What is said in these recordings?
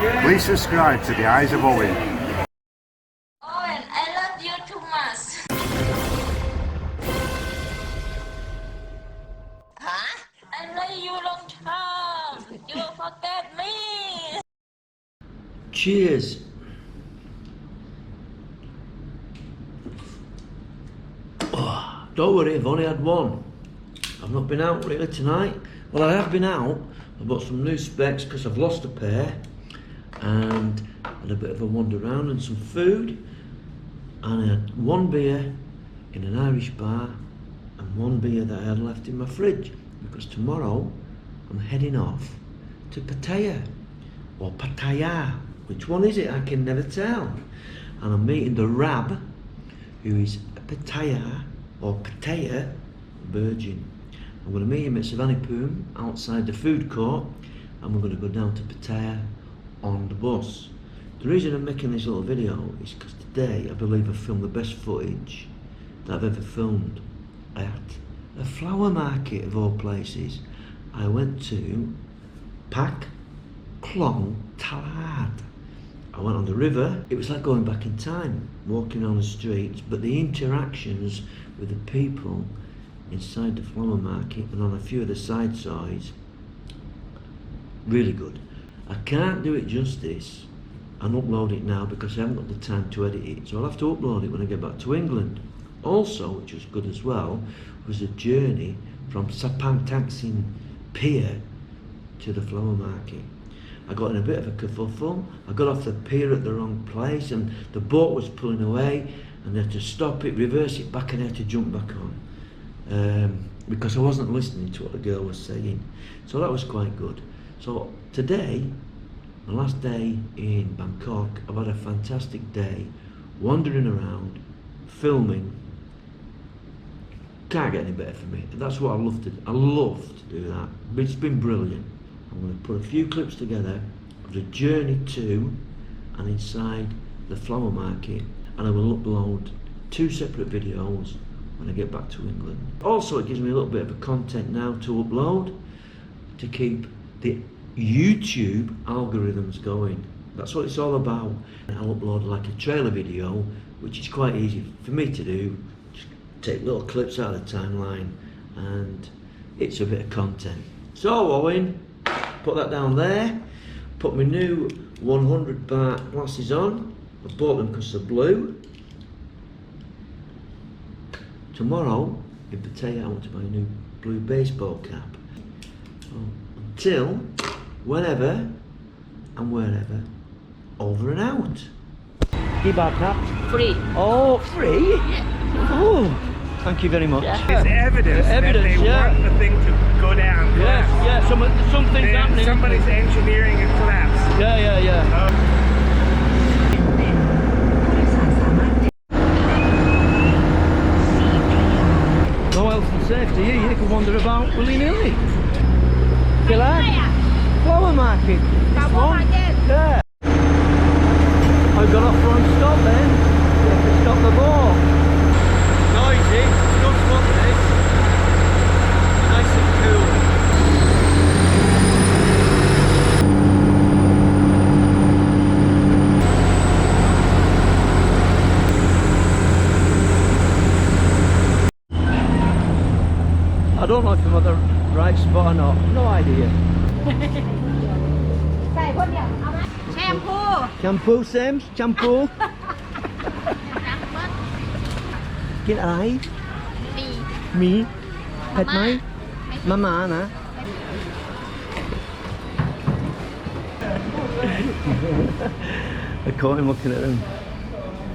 Please subscribe to the Eyes of Owen. Owen, I love you too much. Huh? I love you long time. You forget me. Cheers. Oh, don't worry, I've only had one. I've not been out really tonight. Well, I have been out. I bought some new specs because I've lost a pair, and had a bit of a wander around and some food, and I had one beer in an Irish bar and one beer that I had left in my fridge, because tomorrow I'm heading off to Pattaya, or Pattaya. Which one is it? I can never tell. And I'm meeting the Rab, who is a Pattaya or Pattaya virgin. I'm going to meet him at Savannipum outside the food court, and we're going to go down to Pattaya on the bus. The reason I'm making this little video is because today I believe I filmed the best footage that I've ever filmed at a flower market of all places. I went to Pak Klong Talad. I went on the river. It was like going back in time, walking on the streets, but the interactions with the people inside the flower market and on a few of the side sides, really good. I can't do it justice and upload it now because I haven't got the time to edit it, so I'll have to upload it when I get back to England. Also, which was good as well, was a journey from Sapang Taksin Pier to the flower market. I got in a bit of a kerfuffle. I got off the pier at the wrong place, and the boat was pulling away, and I had to stop it, reverse it back, and I had to jump back on because I wasn't listening to what the girl was saying. So that was quite good. So today, my last day in Bangkok, I've had a fantastic day wandering around, filming. Can't get any better for me. That's what I love to do. I love to do that. It's been brilliant. I'm going to put a few clips together of the journey to and inside the flower market, and I will upload 2 separate videos when I get back to England. Also, it gives me a little bit of a content now to upload to keep the YouTube algorithms going. That's what it's all about. I'll upload like a trailer video, which is quite easy for me to do. Just take little clips out of the timeline, and it's a bit of content. So Owen, put that down there, put my new 100 baht glasses on. I bought them because they're blue. Tomorrow in Pattaya I want to buy a new blue baseball cap. So, until whenever and wherever, over and out. Giba cap? Free. Oh, free? Yeah. Oh, thank you very much. Yeah. It's evidence that they yeah. want the thing to go down. Yes, yeah, something's happening. Somebody's engineering a collapse. Yeah. No health and safety here, you can wander about willy-nilly. You like? Flower market. Flower market. Yeah. I got off wrong stop then. You have to stop the ball. Noisy, good fun this. Nice and cool. I don't know if I'm at the right spot or not. No idea. Shampoo. Shampoo, Sam? Shampoo? กินอะไร มีเผ็ดไหมมาม่านะ I caught him looking at them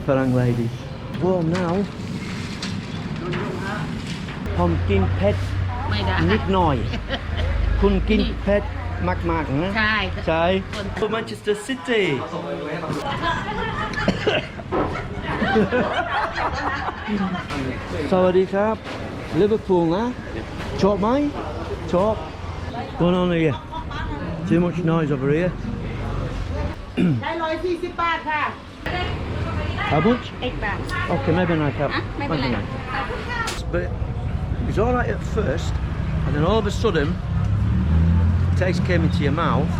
Farang ladies. Warm now. ผมกินเผ็ด ไม่ได้ นิดหน่อย คุณกินเผ็ดมากๆนะ ใช่ ใช่ Manchester City สวัสดีครับลิเวอร์พูลนะชอบไหมชอบ Going on here too much noise over here ได้140 บาทค่ะ How much? 8 บาท Okay, maybe not have. ไม่เป็นไร But it's alright at first, and then all of a sudden taste came into your mouth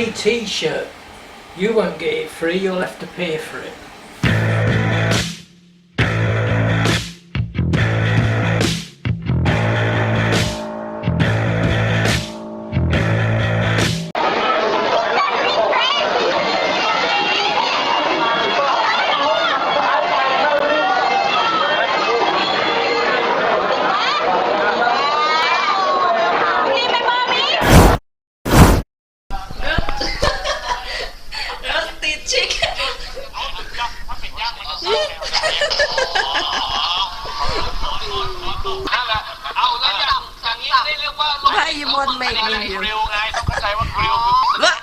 free T-shirt. You won't get it free. You'll have to pay for it.ให้บนเมกรีวิวไงต้องเข้าใจว่ากริวคือ